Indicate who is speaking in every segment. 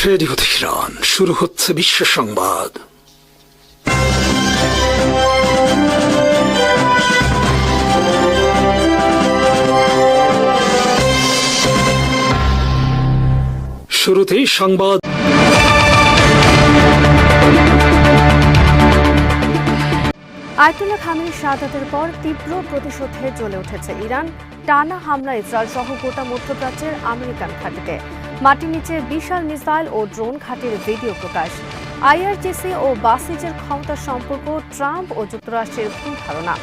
Speaker 1: Radio Tehran, শুরু হচ্ছে বিশ্ব সংবাদ। শুরুতেই সংবাদ।
Speaker 2: আয়াতুল্লাহ খামেনির শাহাদাতের পর তীব্র প্রতিশোধে জ্বলে উঠেছে ইরান। টানা হামলা ইসরায়েল সহ গোটা মধ্যপ্রাচ্যের আমেরিকান ঘাঁটিতে। মাটির নিচে বিশাল মিসাইল ও ড্রোন ঘাঁটির ভিডিও প্রকাশ। আইআরজিসি ও বাসিজের ক্ষমতার সম্পর্ক ট্রাম্প ও যুক্তরাষ্ট্রের ভুল ধারণা।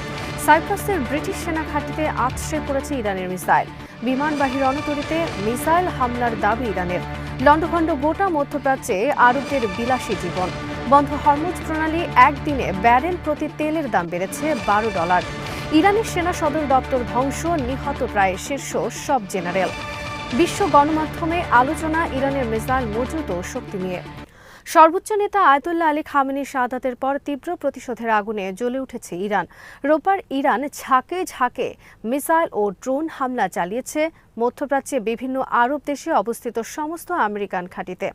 Speaker 2: সাইপ্রাসের ব্রিটিশ সেনা ঘাঁটিতে আছড়ে পড়েছে ইরানের মিসাইল। বিমানবাহী রণতরীতে মিসাইল হামলার দাবি ইরানের। লন্ডভন্ড গোটা মধ্যপ্রাচ্যে আরবদের বিলাসী জীবন। বন্ধ হরমুজ প্রণালী, একদিনে ব্যারেল প্রতি তেলের দাম বেড়েছে $12। ইরানের সেনা সদর দপ্তর ধ্বংস, নিহত প্রায় শীর্ষ সব জেনারেল। বিশ্ব গণমাধ্যমে আলোচনা ইরানের মিসাইল মজুত ও শক্তি নিয়ে। সর্বোচ্চ নেতা আয়াতুল্লাহ আলী খামেনির শাহাদাতের পর তীব্র প্রতিশোধের আগুনে জ্বলে উঠেছে ইরান। রোববার ইরান ঝাঁকে ঝাঁকে মিসাইল ও ড্রোন হামলা চালিয়েছে মধ্যপ্রাচ্যে বিভিন্ন আরব দেশে অবস্থিত সমস্ত আমেরিকান ঘাঁটিতে।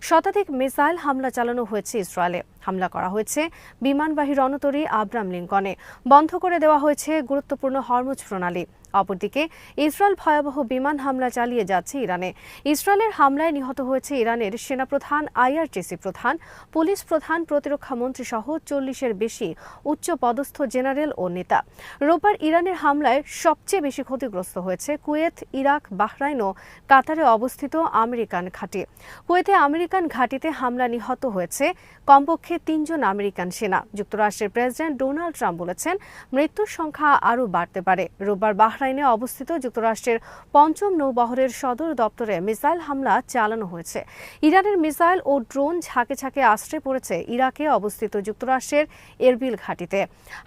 Speaker 2: শতাধিক মিসাইল হামলা চালানো হয়েছে ইসরায়েলে। হামলা করা হয়েছে বিমানবাহী রণতরী আব্রাম লিঙ্কনে। বন্ধ করে দেওয়া হয়েছে গুরুত্বপূর্ণ হরমুজ প্রণালী। অপরদিকে ইসরায়েল ভয়াবহ বিমান হামলা চালিয়ে যাচ্ছে ইরানে। ইসরায়েলের হামলায় নিহত হয়েছে ইরানের সেনাপ্রধান, আইআরজিসি প্রধান, পুলিশ প্রধান, প্রতিরক্ষা মন্ত্রী সহ 40-এর বেশি উচ্চ পদস্থ জেনারেল ও নেতা। রোববার ইরানের হামলায় সবচেয়ে বেশি ক্ষতিগ্রস্ত হয়েছে কুয়েত, ইরাক, বাহরাইন ও কাতারে অবস্থিত আমেরিকান ঘাঁটি। কুয়েতে আমেরিকান ঘাঁটিতে হামলা নিহত হয়েছে কমপক্ষে 3 জন আমেরিকান সেনা। যুক্তরাষ্ট্রের প্রেসিডেন্ট ডোনাল্ড ট্রাম্প বলেছেন, মৃত্যুর সংখ্যা আরও বাড়তে পারে। রোববার বাহরাইনে অবস্থিত যুক্তরাষ্ট্রের 5ম নৌবহরের সদর দপ্তরে মিসাইল হামলা চালানো হয়েছে। ইরানের মিসাইল ও ড্রোন ঝাঁকে ঝাঁকে আশ্রয় পড়েছে ইরাকে অবস্থিত যুক্তরাষ্ট্রের এরবিল ঘাঁটিতে।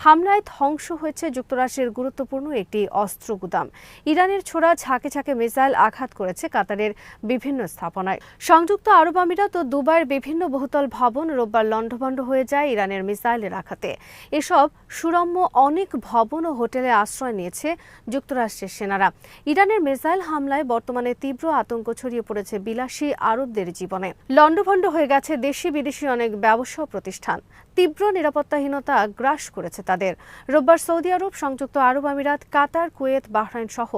Speaker 2: হামলায় ধ্বংস হয়েছে যুক্তরাষ্ট্রের গুরুত্বপূর্ণ একটি অস্ত্র গুদাম। ইরানের ছোড়া ঝাঁকে ঝাঁকে মিসাইল আঘাত করেছে কাতারের বিভিন্ন স্থাপনায়। সংযুক্ত আরব আমিরাত ও দুবাইয়ের বিভিন্ন বহুতল ভবন রোববার লণ্ডভণ্ড হয়ে যায় ইরানের মিসাইলের আঘাতে। এসব সুরম্য অনেক ভবন ও হোটেলে আশ্রয় নিয়েছে যুক্তরাষ্ট্রের সেনারা। ইরানের মিসাইল হামলায় বর্তমানে তীব্র আতঙ্ক ছড়িয়ে পড়েছে বিলাসী আরবদের জীবনে। লণ্ডভণ্ড হয়ে গেছে দেশি বিদেশি অনেক ব্যবসা প্রতিষ্ঠান। তীব্র নিরাপত্তাহীনতা গ্রাস করেছে তাদের। রোববার সৌদি আরব, সংযুক্ত আরব আমিরাত, কাতার, কুয়েত, বাহরাইন সহ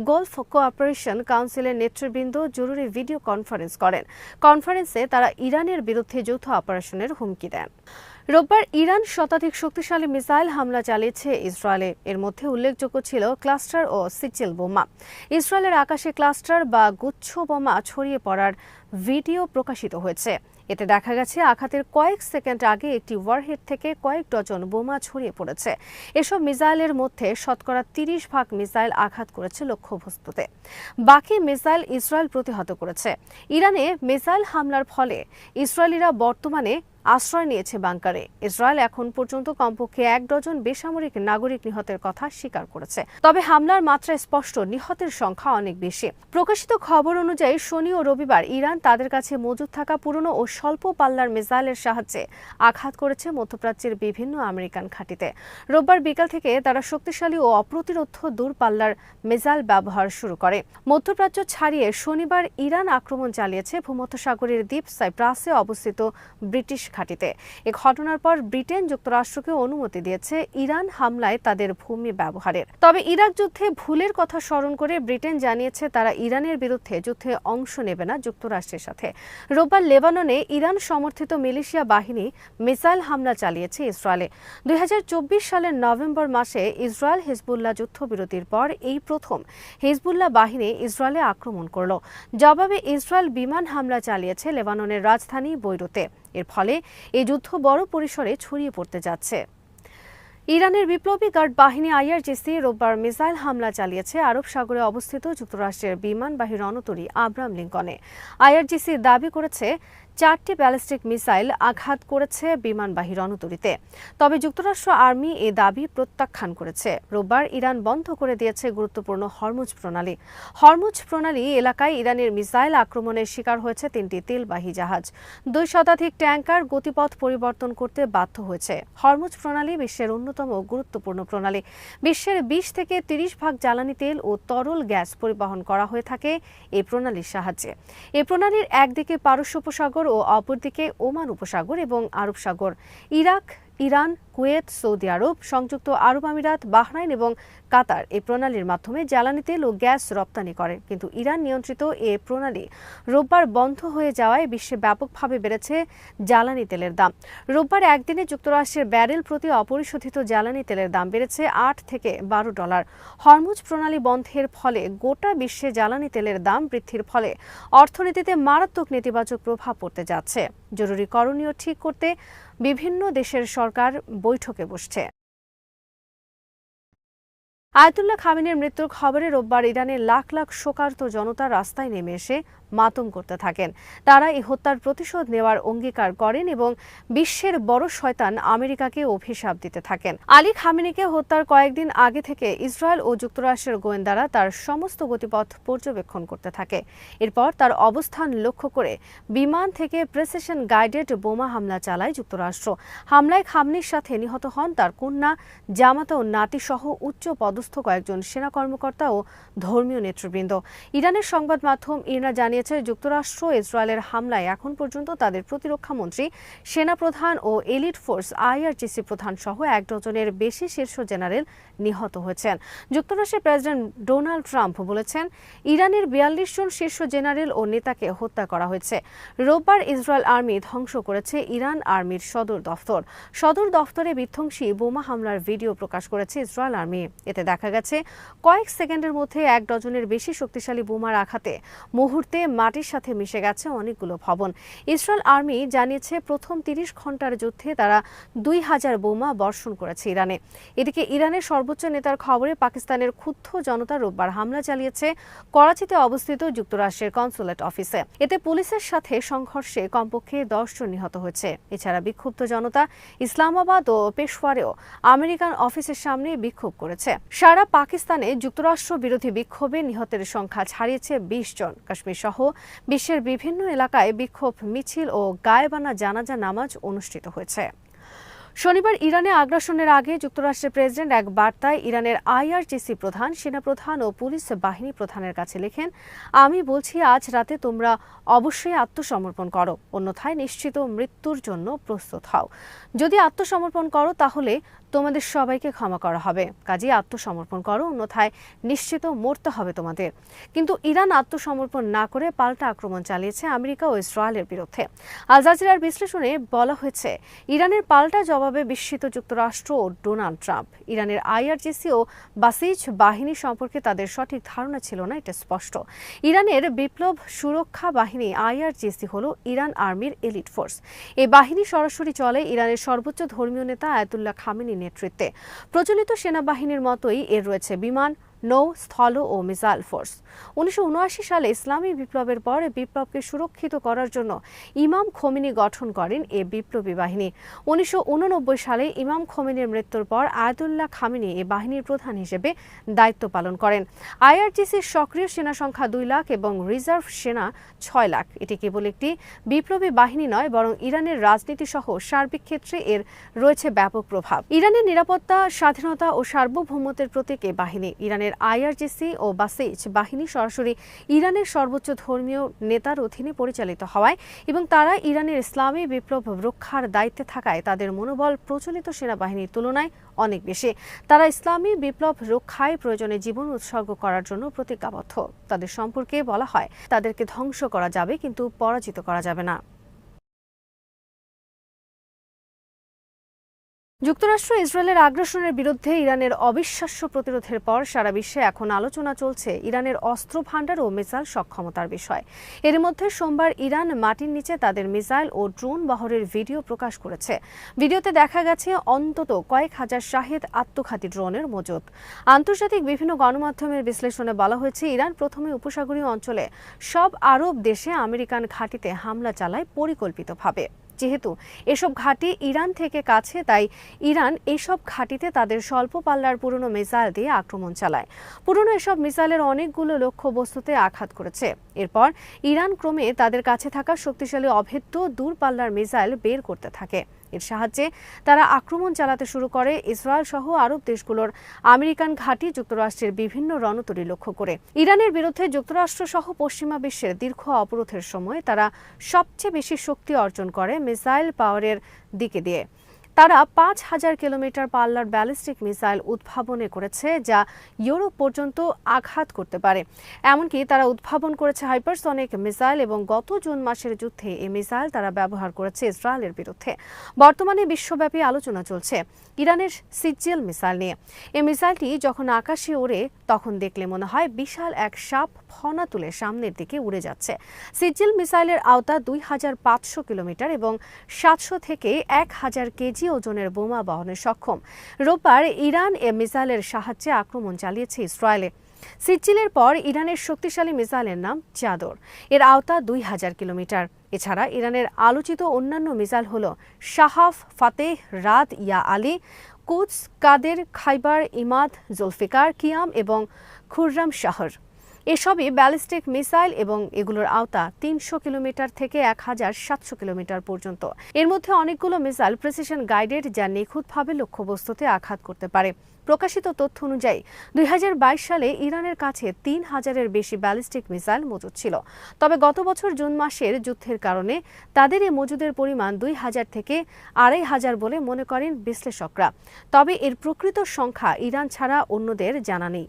Speaker 2: গলফ কোঅপারেশন কাউন্সিলের নেতৃবৃন্দ জরুরি ভিডিও কনফারেন্স করেন। কনফারেন্সে তারা ইরানের বিরুদ্ধে যৌথ অপারেশনের হুমকি দেন। রোববার ইরান শতাধিক শক্তিশালী মিসাইল হামলা চালিয়েছে ইসরায়েলে। এর মধ্যে উল্লেখযোগ্য ছিল ক্লাস্টার ও সিচেল বোমা। ইসরায়েলের আকাশে ক্লাস্টার বা গুচ্ছ বোমা ছড়িয়ে পড়ার ভিডিও প্রকাশিত হয়েছে। এতে দেখা গেছে আঘাতের কয়েক সেকেন্ড আগে একটি ওয়ারহেড থেকে কয়েক ডজন বোমা ছড়িয়ে পড়েছে। এসব মিসাইলের মধ্যে শতকরা 30% মিসাইল আঘাত করেছে লক্ষ্যবস্তুতে। বাকি মিসাইল ইসরায়েল প্রতিহত করেছে। ইরানে মিসাইল হামলার ফলে ইসরায়েলিরা বর্তমানে আশ্রয় নিয়েছে বাংকারে। ইসরায়েল এখন পর্যন্ত কমপক্ষে 1 ডজন বেসামরিক নাগরিক নিহতের কথা স্বীকার করেছে। তবে হামলার মাত্রা স্পষ্ট, নিহতের সংখ্যা অনেক বেশি। প্রকাশিত খবর অনুযায়ী শনি ও রবিবার ইরান তাদের কাছে মজুদ থাকা পুরনো ও স্বল্প পাল্লার মিসাইলের সাহায্যে আঘাত করেছে মধ্যপ্রাচ্যের বিভিন্ন আমেরিকান ঘাঁটিতে। রোববার বিকাল থেকে তারা শক্তিশালী ও অপ্রতিরোধ্য দূরপাল্লার মিসাইল ব্যবহার শুরু করে। মধ্যপ্রাচ্য ছাড়িয়ে শনিবার ইরান আক্রমণ চালিয়েছে ভূমধ্যসাগরের দ্বীপ সাইপ্রাসে অবস্থিত ব্রিটিশ ঘাঁটিতে। এ ঘটনার পর ব্রিটেন যুক্তরাষ্ট্রকে অনুমতি দিয়েছে ইরান হামলায় তাদের ভূমি ব্যবহারের। তবে ইরাক যুদ্ধে ভুলের কথা স্মরণ করে ব্রিটেন জানিয়েছে তারা ইরানের বিরুদ্ধে যুদ্ধে অংশ নেবে না যুক্তরাষ্ট্রের সাথে। রোববার লেবাননে ইরান সমর্থিত মিলিশিয়া বাহিনী মিসাইল হামলা চালিয়েছে ইসরায়েলে। 2024 সালের নভেম্বর মাসে ইসরায়েল হিজবুল্লাহ যুদ্ধবিরতির পর এই প্রথম হিজবুল্লাহ বাহিনী ইসরায়েলে আক্রমণ করল। জবাবে ইসরায়েল বিমান হামলা চালিয়েছে লেবাননের রাজধানী বৈরুতে। এর ফলে এই যুদ্ধ বড় পরিসরে ছড়িয়ে পড়তে যাচ্ছে। ইরানের বিপ্লবী গার্ড বাহিনী আইআরজিসি রোববার মিসাইল হামলা চালিয়েছে আরব সাগরে অবস্থিত যুক্তরাষ্ট্রের বিমানবাহী রণতরী আব্রাম লিঙ্কনে। আইআরজিসি দাবি করেছে 4টি ব্যালিস্টিক মিসাইল আঘাত করেছে বিমানবাহী রণতরীতে। তবে যুক্তরাষ্ট্র আর্মি এ দাবি প্রত্যাখ্যান করেছে। রোববার ইরান বন্ধ করে দিয়েছে গুরুত্বপূর্ণ হরমুজ প্রণালী। হরমুজ প্রণালী এলাকায় ইরানের মিসাইল আক্রমণের শিকার হয়েছে 3টি তেলবাহী জাহাজ। 2 শতাধিক ট্যাঙ্কার গতিপথ পরিবর্তন করতে বাধ্য হয়েছে। হরমুজ প্রণালী বিশ্বের অন্যতম অন্যতম গুরুত্বপূর্ণ প্রণালী। বিশ্বের 20 থেকে 30 ভাগ জ্বালানি তেল ও তরল গ্যাস পরিবহন করা হয়ে থাকে এই প্রণালীর সাহায্যে। এই প্রণালীর একদিকে পারস্য উপসাগর ও অপরদিকে ওমান উপসাগর এবং আরব সাগর। ইরাক, ইরান, কুয়েত, সৌদি আরব, সংযুক্ত আরব আমিরাত, বাহরাইন এবং কাতার এই প্রণালীর মাধ্যমে জ্বালানি তেল ও গ্যাস রপ্তানি করে। কিন্তু ইরান নিয়ন্ত্রিত এই প্রণালী রোববার বন্ধ হয়ে যাওয়ায় বিশ্বে ব্যাপকভাবে বেড়েছে জ্বালানি তেলের দাম। রোববার একদিনে যুক্তরাষ্ট্রের ব্যারেল প্রতি অপরিশোধিত জ্বালানি তেলের দাম বেড়েছে $8 থেকে $12। হরমুজ প্রণালী বন্ধের ফলে গোটা বিশ্বে জ্বালানি তেলের দাম বৃদ্ধির ফলে অর্থনীতিতে মারাত্মক নেতিবাচক প্রভাব পড়তে যাচ্ছে। জরুরি করণীয় ঠিক করতে বিভিন্ন দেশের সরকার বৈঠকে বসছে। আয়াতুল্লাহ খামেনির মৃত্যুর খবরে রোববার ইরানের লাখ লাখ শোকার্ত জনতা রাস্তায় নেমে এসে মাতম করতে থাকেন। তারা এই হত্যার প্রতিশোধ নেওয়ার অঙ্গীকার করেন এবং বিশ্বের বড় শয়তান আমেরিকাকে অভিশাপ দিতে থাকেন। আলী খামেনিকে হত্যার কয়েকদিন আগে থেকে ইসরায়েল ও যুক্তরাষ্ট্রের গোয়েন্দারা তার সমস্ত গতিপথ পর্যবেক্ষণ করতে থাকে। এরপর তার অবস্থান লক্ষ্য করে বিমান থেকে প্রেসিশন গাইডেড বোমা হামলা চালায় যুক্তরাষ্ট্র। হামলায় খামেনির সাথে নিহত হন তার কন্যা, জামাতা ও নাতিসহ উচ্চ পদস্থ কয়েকজন সেনা কর্মকর্তা ও ধর্মীয় নেতৃবৃন্দ। ইরানের সংবাদ মাধ্যম ইরনা জানিয়েছে, যুক্তরাষ্ট্র ইসরায়েলের হামলায় এখন পর্যন্ত তাদের প্রতিরক্ষা মন্ত্রী, সেনাপ্রধান ও এলিট ফোর্স IRGC প্রধান সহ 1 ডজনের বেশি শীর্ষ জেনারেল নিহত হয়েছেন। যুক্তরাষ্ট্রের প্রেসিডেন্ট ডোনাল্ড ট্রাম্প বলেছেন, ইরানের 42 জন শীর্ষ জেনারেল ও নেতাকে হত্যা করা হয়েছে। রোববার ইসরায়েল আর্মি ধ্বংস করেছে ইরান আর্মির সদর দফতর। সদর দফতরে বিধ্বংসী বোমা হামলার ভিডিও প্রকাশ করেছে ইসরায়েল আর্মি। এতে দেখা গেছে কয়েক সেকেন্ডের মধ্যে 1 ডজনের বেশি শক্তিশালী বোমার আঘাতে মুহূর্তে মাটির সাথে মিশে গেছে অনেকগুলো ভবন। ইসরায়েল আর্মি জানিয়েছে, প্রথম 30 ঘন্টার যুদ্ধে তারা 2000 বোমা বর্ষণ করেছে ইরানে। এদিকে ইরানের সর্বোচ্চ নেতার খবরে পাকিস্তানের ক্ষুব্ধ জনতা রোববার হামলা চালিয়েছে করাচিতে অবস্থিত যুক্তরাষ্ট্রের কনসুলেট অফিসে। এতে পুলিশের সাথে সংঘর্ষে কমপক্ষে 10 জন নিহত হয়েছে। এছাড়া বিক্ষুব্ধ জনতা ইসলামাবাদ ও পেশোয়ারেও আমেরিকান অফিসের সামনে বিক্ষোভ করেছে। সারা পাকিস্তানে যুক্তরাষ্ট্র বিরোধী বিক্ষোভে নিহতের সংখ্যা ছাড়িয়েছে 20 জন। কাশ্মীর সহ বিশ্বের বিভিন্ন এলাকায় বিক্ষোভ মিছিল ও গায়েবানা জানাজা নামাজ অনুষ্ঠিত হয়েছে। শনিবার ইরানে আগ্রাসনের আগে যুক্তরাষ্ট্রের প্রেসিডেন্ট এক বার্তায় ইরানের IRGC প্রধান, সেনাপ্রধান ও পুলিশ বাহিনী প্রধানের কাছে লেখেন, আমি বলছি, আজ রাতে তোমরা অবশ্যই আত্মসমর্পণ করো, অন্যথায় নিশ্চিত মৃত্যুর জন্য প্রস্তুত হও। যদি আত্মসমর্পণ করো তাহলে তোমাদের সবাইকে ক্ষমা করা হবে। কাজেই আত্মসমর্পণ করো, অন্যথায় নিশ্চিত মরতে হবে তোমাদের। কিন্তু ইরান আত্মসমর্পণ না করে পাল্টা আক্রমণ চালিয়েছে আমেরিকা ও ইসরায়েলের বিরুদ্ধে। আল জাজিরার বিশ্লেষণে বলা হয়েছে, ইরানের পাল্টা জবাবে বিস্মিত যুক্তরাষ্ট্র ও ডোনাল্ড ট্রাম্প। ইরানের IRGC ও বাসিজ বাহিনী সম্পর্কে তাদের সঠিক ধারণা ছিল না, এটা স্পষ্ট। ইরানের বিপ্লব সুরক্ষা বাহিনী IRGC হল ইরান আর্মির এলিট ফোর্স। এই বাহিনী সরাসরি চলে ইরানের সর্বোচ্চ ধর্মীয় নেতা আয়াতুল্লাহ খামেনির নেতৃত্বে। প্রচলিত সেনাবাহিনীর মতোই এর রয়েছে বিমান, নৌ, স্থল ও মিসাইল ফোর্স। 1979 সালে ইসলামী বিপ্লবের পর বিপ্লবকে সুরক্ষিত করার জন্য ইমাম খোমেনি গঠন করেন এ বিপ্লবী বাহিনী। 1989 সালে ইমাম খোমেনির মৃত্যুর পর আয়াতুল্লাহ খামেনি এ বাহিনীর প্রধান হিসেবে দায়িত্ব পালন করেন। IRGCর সক্রিয় সেনা সংখ্যা 2 লাখ এবং রিজার্ভ সেনা 6 লাখ। এটি কেবল একটি বিপ্লবী বাহিনী নয়, বরং ইরানের রাজনীতি সহ সার্বিক ক্ষেত্রে এর রয়েছে ব্যাপক প্রভাব। ইরানের নিরাপত্তা, স্বাধীনতা ও সার্বভৌমত্বের প্রতীক এ বাহিনী। ইরানের IRGC ও বাসিজ বাহিনী সরাসরি ইরানের সর্বোচ্চ ধর্মীয় নেতার অধীনে পরিচালিত হওয়ায় এবং তারা ইরানের ইসলামী বিপ্লব রক্ষার দায়িত্বে থাকায় তাদের মনোবল প্রচলিত সেনাবাহিনীর তুলনায় অনেক বেশি। তারা ইসলামী বিপ্লব রক্ষায় প্রয়োজনে জীবন উৎসর্গ করার জন্য প্রতিজ্ঞাবদ্ধ। তাদের সম্পর্কে বলা হয়, তাদেরকে ধ্বংস করা যাবে কিন্তু পরাজিত করা যাবে না। যুক্তরাষ্ট্র ইসরায়েলের আগ্রাসনের বিরুদ্ধে ইরানের অবিশ্বাস্য প্রতিরোধের পর সারা বিশ্বে এখন আলোচনা চলছে ইরানের অস্ত্র ভান্ডার ও মিসাইল সক্ষমতার বিষয়। এর মধ্যে সোমবার ইরান মাটির নিচে তাদের মিসাইল ও ড্রোন বহরের ভিডিও প্রকাশ করেছে। ভিডিওতে দেখা গেছে অন্তত কয়েক হাজার শাহেদ আত্মঘাতী ড্রোনের মজুত। আন্তর্জাতিক বিভিন্ন গণমাধ্যমের বিশ্লেষণে বলা হয়েছে, ইরান প্রথমে উপসাগরীয় অঞ্চলে সব আরব দেশে আমেরিকান ঘাঁটিতে হামলা চালায় পরিকল্পিতভাবে। যেহেতু এসব ঘাঁটি ইরান থেকে কাছে, তাই ইরান এসব ঘাঁটিতে তাদের স্বল্প পাল্লার পুরনো মিসাইল দিয়ে আক্রমণ চালায়। পুরনো এসব মিসাইলের অনেকগুলো লক্ষ্য বস্তুতে আঘাত করেছে। এরপর ইরান ক্রমে তাদের কাছে থাকা শক্তিশালী অভেদ্য দূরপাল্লার মিসাইল বের করতে থাকে। এর সাহায্যে তারা আক্রমণ চালাতে শুরু করে ইসরায়েল সহ আরব দেশগুলোর আমেরিকান ঘাঁটি, যুক্তরাষ্ট্রের বিভিন্ন রণতরী লক্ষ্য করে। ইরানের বিরুদ্ধে যুক্তরাষ্ট্র সহ পশ্চিমা বিশ্বের দীর্ঘ অবরোধের সময় তারা সবচেয়ে বেশি শক্তি অর্জন করে মিসাইল পাওয়ারের দিকে দিয়ে। তারা ৫,০০০ কিলোমিটার পাল্লার ব্যালিস্টিক মিসাইল উদ্ভাবন করেছে, যা ইউরোপ পর্যন্ত আঘাত করতে পারে। এমনকি তারা উদ্ভাবন করেছে হাইপারসনিক মিসাইল এবং গত জুন মাসের যুদ্ধে এই মিসাইল তারা ব্যবহার করেছে ইসরায়েলের বিরুদ্ধে। বর্তমানে বিশ্বব্যাপী আলোচনা চলছে ইরানের সিজিল মিসাইল নিয়ে। এই মিসাইলটি যখন আকাশে ওড়ে তখন দেখলে মনে হয় বিশাল এক সাপ ফনা তুলে সামনের দিকে উড়ে যাচ্ছে। সিজিল মিসাইলের আওতা ২,৫০০ কিলোমিটার এবং ৭০০ থেকে ১,০০০ কেজি ওজনের বোমা বহনে সক্ষম। রোববার ইরান এ মিসাইলের সাহায্যে আক্রমণ চালিয়েছে ইসরায়েলে। সিজিলের পর ইরানের শক্তিশালী মিসাইলের নাম চাদর। এর আওতা ২,০০০ কিলোমিটার। এছাড়া ইরানের আলোচিত অন্যান্য মিসাইল হল শাহাব, ফাতেহ, রাদ ইয়া আলী, কুদস, কাদের, খাইবার, ইমাদ, জুলফিকার, কিয়াম এবং খুররাম শাহর। এসবই ব্যালিস্টিক মিসাইল এবং এগুলোর আওতা ৩০০ কিলোমিটার থেকে ১,৭০০ কিলোমিটার পর্যন্ত। এর মধ্যে অনেকগুলো মিসাইল প্রিসিশন গাইডেড, যা নিখুঁতভাবে লক্ষ্যবস্তুতে আঘাত করতে পারে। প্রকাশিত তথ্য অনুযায়ী ২০২২ সালে ইরানের কাছে ৩,০০০-এর বেশি ব্যালিস্টিক মিসাইল মজুদ ছিল। তবে গত বছর জুন মাসের যুদ্ধের কারণে তাদের এই মজুদের পরিমাণ ২,০০০ থেকে ২,৫০০ বলে মনে করেন বিশ্লেষকরা। তবে এর প্রকৃত সংখ্যা ইরান ছাড়া অন্যদের জানা নেই।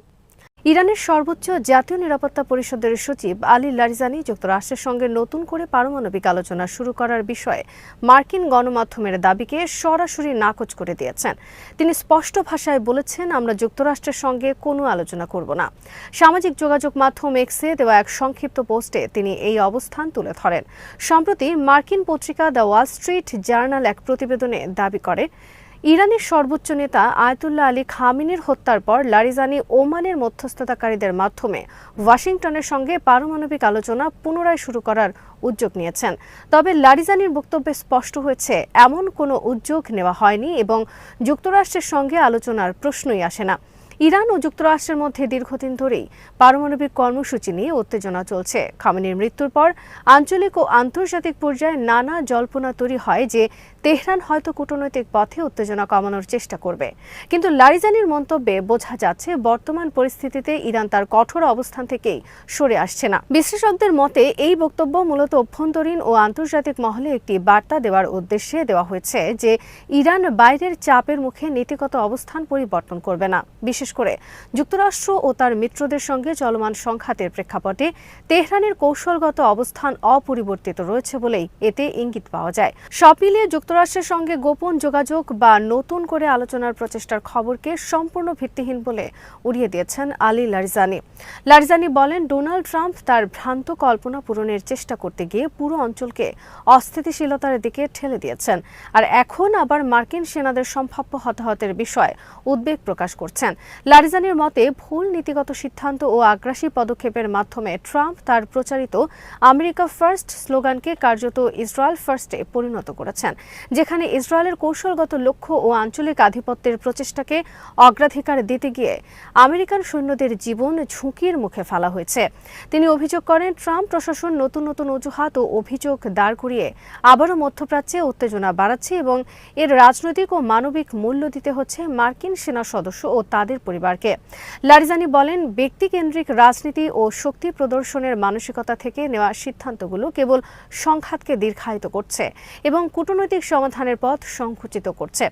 Speaker 2: ইরানের সর্বোচ্চ জাতীয় নিরাপত্তা পরিষদের সচিব আলী লারিজানি যুক্তরাষ্ট্রের সঙ্গে নতুন করে পারমাণবিক আলোচনা শুরু করার বিষয়ে মার্কিন গণমাধ্যমের দাবিকে সরাসরি নাকচ করে দিয়েছেন। তিনি স্পষ্ট ভাষায় বলেছেন, আমরা যুক্তরাষ্ট্রের সঙ্গে কোনো আলোচনা করব না। সামাজিক যোগাযোগ মাধ্যম এক্সে দেওয়া এক সংক্ষিপ্ত পোস্টে তিনি এই অবস্থান তুলে ধরেন। সম্প্রতি মার্কিন পত্রিকা দ্য ওয়াল স্ট্রিট জার্নাল এক প্রতিবেদনে দাবি করে, ইরানের সর্বোচ্চ নেতা আয়াতুল্লাহ আলী খামেনির হত্যার পর লারিজানি ওমানের মধ্যস্থতাকারীদের মাধ্যমে ওয়াশিংটনের সঙ্গে পারমাণবিক আলোচনা পুনরায় শুরু করার উদ্যোগ নিয়েছেন। তবে লারিজানির বক্তব্যে স্পষ্ট হয়েছে, এমন কোনো উদ্যোগ নেওয়া হয়নি এবং যুক্তরাষ্ট্রের সঙ্গে আলোচনার প্রশ্নই আসে না। ইরান ও যুক্তরাষ্ট্রের মধ্যে দীর্ঘদিন ধরেই পারমাণবিক কর্মসূচি নিয়ে উত্তেজনা চলছে। খামেনির মৃত্যুর পর আঞ্চলিক ও আন্তর্জাতিক পর্যায়ে নানা জল্পনা তৈরি হয় যে তেহরান হয়তো কূটনৈতিক পথে উত্তেজনা কমানোর চেষ্টা করবে। কিন্তু লারিজানির মন্তব্যে বোঝা যাচ্ছে, বর্তমান পরিস্থিতিতে ইরান তার কঠোর অবস্থান থেকেই সরে আসছে না। বিশ্লেষকদের মতে এই বক্তব্য মূলত অভ্যন্তরীণ ও আন্তর্জাতিক মহলে একটি বার্তা দেওয়ার উদ্দেশ্যে দেওয়া হয়েছে যে ইরান বাইরের চাপের মুখে নীতিগত অবস্থান পরিবর্তন করবে না। বিশেষ করে যুক্তরাষ্ট্র ও তার মিত্রদের সঙ্গে চলমান সংঘাতের প্রেক্ষাপটে তেহরানের কৌশলগত অবস্থান অপরিবর্তিত রয়েছে বলেই এতে ইঙ্গিত পাওয়া যায়। সব মিলিয়ে যুক্তরাষ্ট্রের সঙ্গে গোপন যোগাযোগ বা নতুন করে আলোচনার প্রচেষ্টার খবরকে সম্পূর্ণ ভিত্তিহীন বলে উড়িয়ে দিয়েছেন আলী লারিজানি। লারিজানি বলেন, ডোনাল্ড ট্রাম্প তার ভ্রান্ত কল্পনা পূরণের চেষ্টা করতে গিয়ে পুরো অঞ্চলকে অস্থিতিশীলতার দিকে ঠেলে দিয়েছেন, আর এখন আবার মার্কিন সেনাদের সম্ভাব্য হতাহতের বিষয়ে উদ্বেগ প্রকাশ করছেন। লারিজানির মতে, ভুল নীতিগত সিদ্ধান্ত ও আগ্রাসী পদক্ষেপের মাধ্যমে ট্রাম্প তার প্রচারিত আমেরিকা ফার্স্ট স্লোগানকে কার্যত ইসরায়েল ফার্স্টে পরিণত করেছেন, যেখানে ইসরায়েলের কৌশলগত লক্ষ্য ও আঞ্চলিক আধিপত্যের প্রচেষ্টাকে অগ্রাধিকার দিতে গিয়ে আমেরিকান সৈন্যদের জীবন ঝুঁকির মুখে ফেলা হয়েছে। তিনি অভিযোগ করেন, ট্রাম্প প্রশাসন নতুন নতুন অজুহাত ও অভিযোগ দাঁড় করিয়ে আবারও মধ্যপ্রাচ্যে উত্তেজনা বাড়াচ্ছে এবং এর রাজনৈতিক ও মানবিক মূল্য দিতে হচ্ছে মার্কিন সেনা সদস্য ও তাদের পরিবারকে। লারিজানি বলেন, ব্যক্তিকেন্দ্রিক রাজনীতি ও শক্তি প্রদর্শনের মানসিকতা থেকে নেওয়া সিদ্ধান্তগুলো কেবল সংঘাতকে দীর্ঘায়িত করছে এবং কূটনৈতিক সমাধানের পথ সংকুচিত করছে।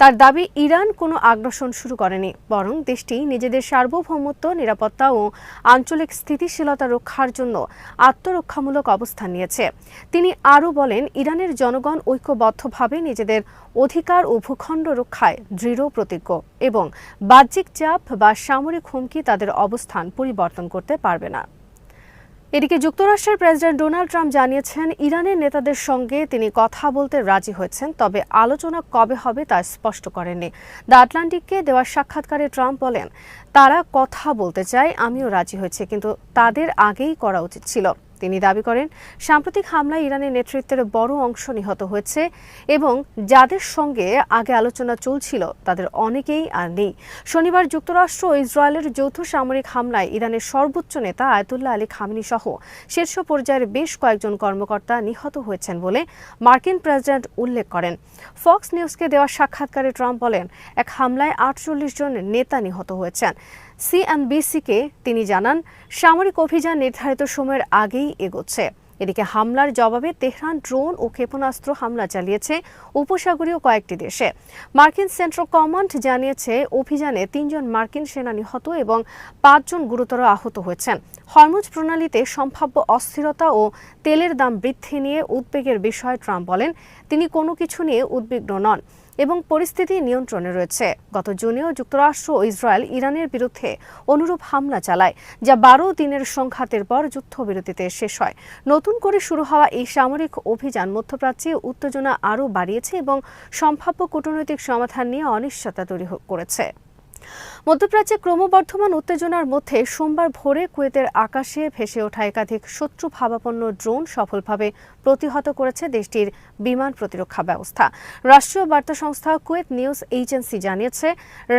Speaker 2: তার দাবি, ইরান কোনো আগ্রাসন শুরু করেনি, বরং দেশটি নিজেদের সার্বভৌমত্ব, নিরাপত্তা ও আঞ্চলিক স্থিতিশীলতা রক্ষার জন্য আত্মরক্ষামূলক অবস্থান নিয়েছে। তিনি আরও বলেন, ইরানের জনগণ ঐক্যবদ্ধভাবে নিজেদের অধিকার ও ভূখণ্ড রক্ষায় দৃঢ় প্রতিজ্ঞ এবং বাহ্যিক চাপ বা সামরিক হুমকি তাদের অবস্থান পরিবর্তন করতে পারবে না। এদিকে যুক্তরাষ্ট্রের প্রেসিডেন্ট ডোনাল্ড ট্রাম্প জানিয়েছেন, ইরানের নেতাদের সঙ্গে তিনি কথা বলতে রাজি হয়েছেন, তবে আলোচনা কবে হবে তা স্পষ্ট করেননি। দ্য আটলান্টিককে দেওয়া সাক্ষাৎকারে ট্রাম্প বলেন, তারা কথা বলতে চায়, আমিও রাজি হয়েছি, কিন্তু তাদের আগেই করা উচিত ছিল। তিনি দাবি করেন, সাম্প্রতিক হামলায় ইরানের নেতৃত্বের বড় অংশ নিহত হয়েছে এবং যাদের সঙ্গে আগে আলোচনা চলছিল তাদের অনেকেই আর নেই। শনিবার যুক্তরাষ্ট্র ও ইসরায়েলের যৌথ সামরিক হামলায় ইরানের সর্বোচ্চ নেতা আয়াতুল্লাহ আলী খামেনি সহ শীর্ষ পর্যায়ের বেশ কয়েকজন কর্মকর্তা নিহত হয়েছেন বলে মার্কিন প্রেসিডেন্ট উল্লেখ করেন। ফক্স নিউজকে দেওয়া সাক্ষাৎকারে ট্রাম্প বলেন, এক হামলায় ৪৮ জন নেতা নিহত হয়েছেন। সিএনবিসিকে তিনি জানান, সামরিক অভিযান নির্ধারিত সময়ের আগেই এগোচ্ছে। এদিকে হামলার জবাবে তেহরান ড্রোন ও ক্ষেপণাস্ত্র হামলা চালিয়েছে উপসাগরীয় কয়েকটি দেশে। মার্কিন সেন্ট্রাল কমান্ড জানিয়েছে, অভিযানে ৩ জন মার্কিন সেনা নিহত এবং ৫ জন গুরুতর আহত হয়েছেন। হরমুজ প্রণালীতে সম্ভাব্য অস্থিরতা ও তেলের দাম বৃদ্ধি নিয়ে উদ্বেগের বিষয়ে ট্রাম্প বলেন, তিনি কোনো কিছু নিয়ে উদ্বিগ্ন নন এবং পরিস্থিতি নিয়ন্ত্রণে রয়েছে। গত জুনেও যুক্তরাষ্ট্র ও ইসরায়েল ইরানের বিরুদ্ধে অনুরূপ হামলা চালায়, যা ১২ দিনের সংঘাতের পর যুদ্ধবিরতিতে শেষ হয়। নতুন করে শুরু হওয়া এই সামরিক অভিযান মধ্যপ্রাচ্যে উত্তেজনা আরও বাড়িয়েছে এবং সম্ভাব্য কূটনৈতিক সমাধান নিয়ে অনিশ্চয়তা তৈরি করেছে। মধ্যপ্রাচ্যে ক্রমবর্ধমান উত্তেজনার মধ্যে সোমবার ভোরে কুয়েতের আকাশে ভেসে ওঠা একাধিক শত্রু ভাবাপন্ন ড্রোন সফলভাবে প্রতিহত করেছে দেশটির বিমান প্রতিরক্ষা ব্যবস্থা। রাষ্ট্রীয় বার্তা সংস্থা কুয়েত নিউজ এজেন্সি জানিয়েছে,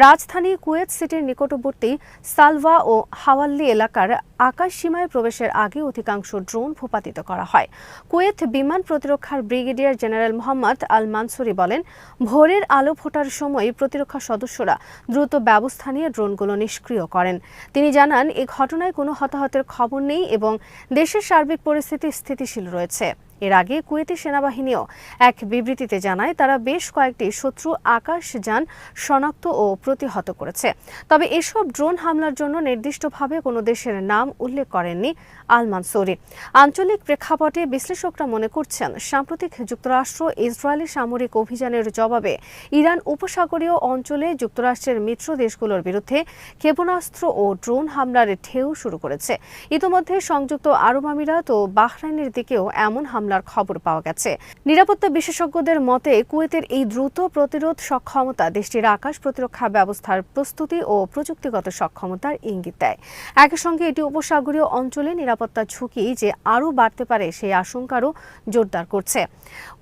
Speaker 2: রাজধানী কুয়েত সিটির নিকটবর্তী সালভা ও হাওয়াল্লি এলাকার আকাশ সীমায় প্রবেশের আগে অধিকাংশ ড্রোন ভূপাতিত করা হয়। কুয়েত বিমান প্রতিরক্ষার ব্রিগেডিয়ার জেনারেল মোহাম্মদ আল মানসুরি বলেন, ভোরের আলো ফোটার সময় প্রতিরক্ষা সদস্যরা দ্রুত ব্যবস্থা নিয়ে ড্রোনগুলো নিষ্ক্রিয় করেন। তিনি জানান, এই ঘটনায় কোনো হতাহতের খবর নেই এবং দেশের সার্বিক পরিস্থিতি স্থিতিশীল রয়েছে। এর আগে কুয়েতি সেনাবাহিনীও এক বিবৃতিতে জানায়, তারা বেশ কয়েকটি শত্রু আকাশযান শনাক্ত ও প্রতিহত করেছে। তবে এসব ড্রোন হামলার জন্য নির্দিষ্টভাবে কোনো দেশের নাম উল্লেখ করেননি আল মানসুরি। আঞ্চলিক প্রেক্ষাপটে বিশ্লেষকরা মনে করছেন, সাম্প্রতিক যুক্তরাষ্ট্র ইসরায়েলি সামরিক অভিযানের জবাবে ইরান উপসাগরীয় অঞ্চলে যুক্তরাষ্ট্রের মিত্র দেশগুলোর বিরুদ্ধে ক্ষেপণাস্ত্র ও ড্রোন হামলার ঢেউ শুরু করেছে। ইতোমধ্যে সংযুক্ত আরব আমিরাত ও বাহরাইনের দিকেও এমন হামলার খবর পাওয়া গেছে। নিরাপত্তা বিশেষজ্ঞদের মতে, কুয়েতের এই দ্রুত প্রতিরোধ সক্ষমতা দেশটির আকাশ প্রতিরক্ষা ব্যবস্থার প্রস্তুতি ও প্রযুক্তিগত সক্ষমতার ইঙ্গিত দেয়। একই সঙ্গে এটি উপসাগরীয় অঞ্চলে নিরাপত্তা ঝুঁকি যে আরও বাড়তে পারে সেই আশঙ্কারও জোরদার করছে।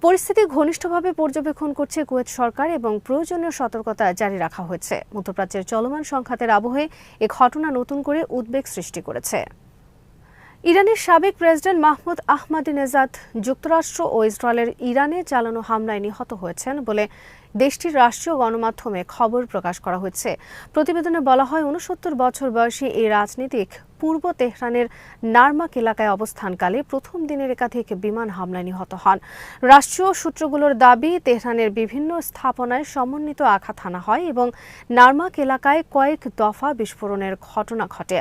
Speaker 2: পরিস্থিতি ঘনিষ্ঠভাবে পর্যবেক্ষণ করছে কুয়েত সরকার এবং প্রয়োজনীয় সতর্কতা জারি রাখা হয়েছে। মধ্যপ্রাচ্যের চলমান সংঘাতের আবহে এ ঘটনা নতুন করে উদ্বেগ সৃষ্টি করেছে। ইরানের সাবেক প্রেসিডেন্ট মাহমুদ আহমাদিনেজাদ যুক্তরাষ্ট্র ও ইসরায়েলের ইরানে চালানো হামলায় নিহত হয়েছেন বলে দেশটির রাষ্ট্রীয় গণমাধ্যমে খবর প্রকাশ করা হয়েছে। প্রতিবেদনে বলা হয়, ৬৯ বছর বয়সী এই রাজনীতিক পূর্ব তেহরানের নারমাক এলাকায় অবস্থানকালে প্রথম দিনের একাধিক বিমান হামলায় নিহত হন। রাষ্ট্রীয় সূত্রগুলোর দাবি, তেহরানের বিভিন্ন স্থাপনায় সমন্বিত আঘাত হানা হয় এবং নারমাক এলাকায় কয়েক দফা বিস্ফোরণের ঘটনা ঘটে।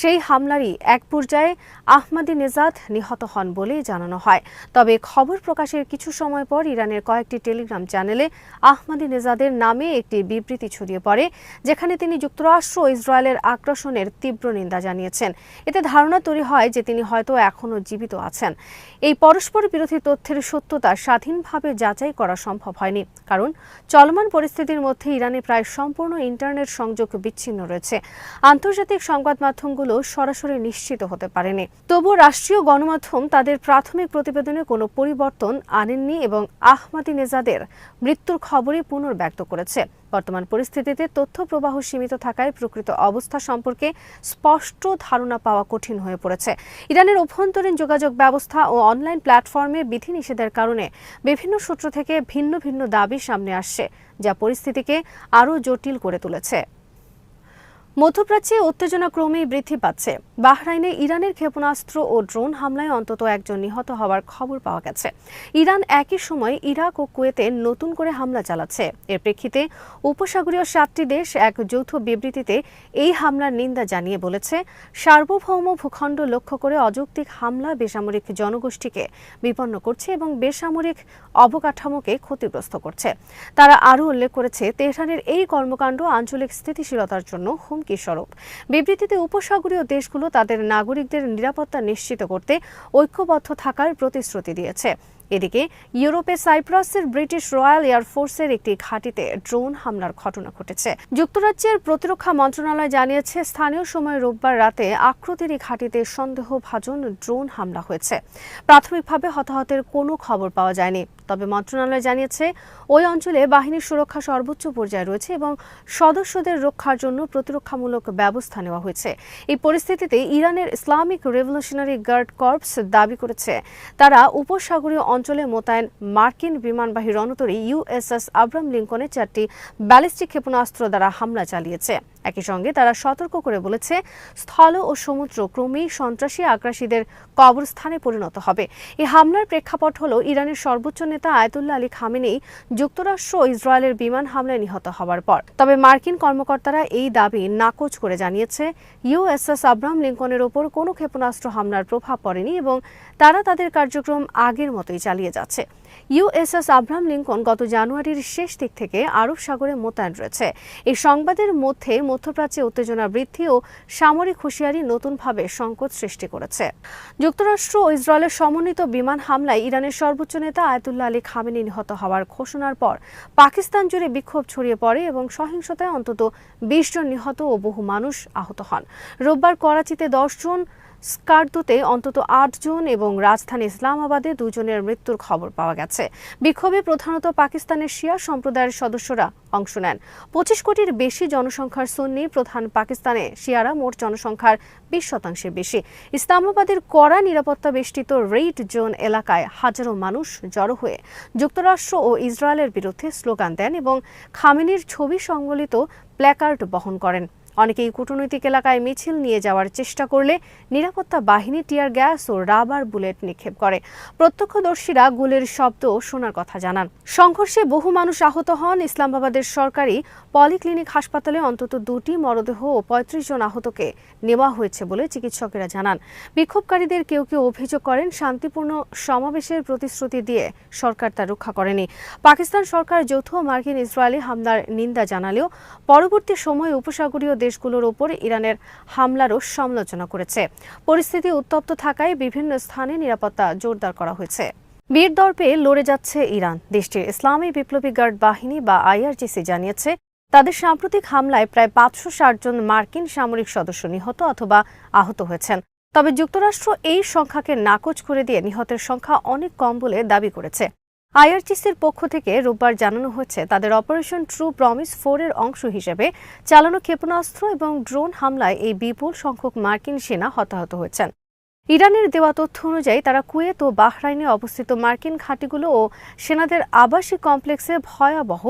Speaker 2: সেই হামলারই এক পর্যায়ে আহমাদিনেজাদ নিহত হন বলে জানানো হয়। তবে খবর প্রকাশের কিছু সময় পর ইরানের কয়েকটি টেলিগ্রাম চ্যানেলে আহমাদিনেজাদের নামে একটি বিবৃতি ছড়িয়ে পড়ে, যেখানে তিনি যুক্তরাষ্ট্র ও ইসরায়েলের আগ্রাসনের তীব্র নিন্দা জানিয়েছেন। এতে ধারণা তৈরি হয় যে তিনি হয়তো এখনও জীবিত আছেন। এই পরস্পর বিরোধী তথ্যের সত্যতা স্বাধীনভাবে যাচাই করা সম্ভব হয়নি, কারণ চলমান পরিস্থিতির মধ্যে ইরানে প্রায় সম্পূর্ণ ইন্টারনেট সংযোগ বিচ্ছিন্ন রয়েছে। আন্তর্জাতিক সংবাদ মাধ্যমগুলো সরাসরি নিশ্চিত হতে পারেনি। তবুও রাষ্ট্রীয় গণমাধ্যম তাদের প্রাথমিক প্রতিবেদনে কোনো পরিবর্তন আনেননি এবং আহমাদিনেজাদের মৃত্যুর খবরই পুনর্ব্যক্ত করেছে। বর্তমান পরিস্থিতিতে তথ্য প্রবাহ সীমিত থাকায় প্রকৃত অবস্থা সম্পর্কে স্পষ্ট ধারণা পাওয়া কঠিন হয়ে পড়েছে। ইরানের অভ্যন্তরীণ যোগাযোগ ব্যবস্থা ও অনলাইন প্ল্যাটফর্মে বিধিনিষেধের কারণে বিভিন্ন সূত্র থেকে ভিন্ন ভিন্ন দাবি সামনে আসছে, যা পরিস্থিতিকে আরও জটিল করে তুলেছে। মধ্যপ্রাচ্যে উত্তেজনা ক্রমেই বৃদ্ধি পাচ্ছে। বাহরাইনে ইরানের ক্ষেপণাস্ত্র ও ড্রোন হামলায় অন্তত একজন নিহত হওয়ার খবর পাওয়া গেছে। ইরান একই সময় ইরাক ও কুয়েতে নতুন করে হামলা চালাচ্ছে। এর প্রেক্ষিতে উপসাগরীয় 7টি দেশ এক যৌথ বিবৃতিতে এই হামলার নিন্দা জানিয়ে বলেছে, সার্বভৌম ভূখণ্ড লক্ষ্য করে অযৌক্তিক হামলা বেসামরিক জনগোষ্ঠীকে বিপন্ন করছে এবং বেসামরিক অবকাঠামোকে ক্ষতিগ্রস্ত করছে। তারা আরও উল্লেখ করেছে, তেহরানের এই কর্মকাণ্ড আঞ্চলিক স্থিতিশীলতার জন্য হুমকি স্বরূপ। বিবৃতিতে উপসাগরীয় দেশগুলো তাদের নাগরিকদের নিরাপত্তা নিশ্চিত করতে ঐক্যবদ্ধ থাকার প্রতিশ্রুতি দিয়েছে। এদিকে ইউরোপে সাইপ্রাসের ব্রিটিশ রয়্যাল এয়ারফোর্সের একটি ঘাঁটিতে ড্রোন হামলার ঘটনা ঘটেছে। যুক্তরাজ্যের প্রতিরক্ষা মন্ত্রণালয় জানিয়েছে, স্থানীয় সময় রোববার রাতে আক্রতির এই ঘাঁটিতে সন্দেহভাজন ড্রোন হামলা হয়েছে। প্রাথমিকভাবে হতাহতের কোনো খবর পাওয়া যায়নি, তবে মন্ত্রণালয় জানিয়েছে ওই অঞ্চলে বাহিনীর সুরক্ষা সর্বোচ্চ পর্যায়ে রয়েছে এবং সদস্যদের রক্ষার জন্য প্রতিরক্ষামূলক ব্যবস্থা নেওয়া হয়েছে। এই পরিস্থিতিতে ইরানের ইসলামিক রেভলিউশনারি গার্ড কর্পস দাবি করেছে, তারা উপসাগরীয় অঞ্চলে মোতায়েন মার্কিন বিমানবাহী রণতরী ইউএসএস আব্রাহাম লিঙ্কনে 4টি ব্যালিস্টিক ক্ষেপণাস্ত্র দ্বারা হামলা চালিয়েছে। একই সঙ্গে তারা সতর্ক করে বলেছে, স্থল ও সমুদ্র ক্রমেই সন্ত্রাসী আগ্রাসীদের কবরস্থানে পরিণত হবে। এই হামলার প্রেক্ষাপট হল ইরানের সর্বোচ্চ নেতা আয়াতুল্লাহ আলী খামেনি যুক্তরাষ্ট্র ও ইসরায়েলের বিমান হামলায় নিহত হওয়ার পর। তবে মার্কিন কর্মকর্তারা এই দাবি নাকচ করে জানিয়েছে, ইউএসএস আব্রাহাম লিঙ্কনের ওপর কোনো ক্ষেপণাস্ত্র হামলার প্রভাব পড়েনি এবং তারা তাদের কার্যক্রম আগের মতোই চালিয়ে যাচ্ছে। ইউএসএস আব্রাহাম লিঙ্কন গত জানুয়ারির শেষ দিক থেকে আরব সাগরে মোতায়েন রয়েছে। এই সংবাদের মধ্যে মধ্যপ্রাচ্যে উত্তেজনা বৃদ্ধি ও সামরিক হুঁশিয়ারি নতুনভাবে সংকট সৃষ্টি করেছে। যুক্তরাষ্ট্র ও ইসরায়েলের সমন্বিত বিমান হামলায় ইরানের সর্বোচ্চ নেতা আয়াতুল্লাহ আলী খামেনি নিহত হওয়ার ঘোষণার পর পাকিস্তান জুড়ে বিক্ষোভ ছড়িয়ে পড়ে এবং সহিংসতায় অন্তত 20 জন নিহত ও বহু মানুষ আহত হন। রোববার করাচিতে 10 জন, স্কার্দুতে অন্তত 8 জন এবং রাজধানী ইসলামাবাদে 2 জনের মৃত্যুর খবর পাওয়া গেছে। বিক্ষোভে প্রধানত পাকিস্তানের শিয়া সম্প্রদায়ের সদস্যরা অংশ নেন। 25 কোটির বেশি জনসংখ্যার সুন্নি প্রধান পাকিস্তানে শিয়ারা মোট জনসংখ্যার 20% বেশি। ইসলামাবাদের কড়া নিরাপত্তা বেষ্টিত রেড জোন এলাকায় হাজারো মানুষ জড়ো হয়ে যুক্তরাষ্ট্র ও ইসরায়েলের বিরুদ্ধে স্লোগান দেন এবং খামেনির ছবি সংবলিত প্ল্যাকার্ড বহন করেন। অনেকেই কূটনৈতিক এলাকায় মিছিল নিয়ে যাওয়ার চেষ্টা করলে নিরাপত্তা বাহিনী টিয়ার গ্যাস ও রাবার বুলেট নিক্ষেপ করে। প্রত্যক্ষদর্শীরা গুলির শব্দ শোনার কথা জানান। সংঘর্ষে বহু মানুষ আহত হন। ইসলামাবাদের সরকারি পলিক্লিনিক হাসপাতালে অন্তত 2টি মরদেহ ও 35 জন আহতকে নেওয়া হয়েছে বলে চিকিৎসকেরা জানান। বিক্ষোভকারীদের কেউ কেউ অভিযোগ করেন, শান্তিপূর্ণ সমাবেশের প্রতিশ্রুতি দিয়ে সরকার তা রক্ষা করেনি। পাকিস্তান সরকার যৌথ মার্কিন ইসরায়েলি হামলার নিন্দা জানালেও পরবর্তী সময়ে উপসাগরীয় দেশগুলোর উপর ইরানের হামলারও সমালোচনা করেছে। পরিস্থিতি উত্তপ্ত থাকায় বিভিন্ন স্থানে নিরাপত্তা জোরদার করা হয়েছে। বীর দর্পে লড়ে যাচ্ছে ইরান। দেশটির ইসলামী বিপ্লবী গার্ড বাহিনী বা আইআরজিসি জানিয়েছে, তাদের সাম্প্রতিক হামলায় প্রায় 560 জন মার্কিন সামরিক সদস্য নিহত অথবা আহত হয়েছেন। তবে যুক্তরাষ্ট্র এই সংখ্যাকে নাকচ করে দিয়ে নিহতের সংখ্যা অনেক কম বলে দাবি করেছে। আইআরজিসির পক্ষ থেকে রোববার জানানো হয়েছে, তাদের অপারেশন ট্রু প্রমিস 4 এর অংশ হিসেবে চালানো ক্ষেপণাস্ত্র এবং ড্রোন হামলায় এই বিপুল সংখ্যক মার্কিন সেনা হতাহত হয়েছেন। ইরানের দেওয়া তথ্য অনুযায়ী তারা কুয়েত ও বাহরাইনে অবস্থিত মার্কিন ঘাঁটিগুলো ও সেনাদের আবাসিক কমপ্লেক্সে ভয়াবহ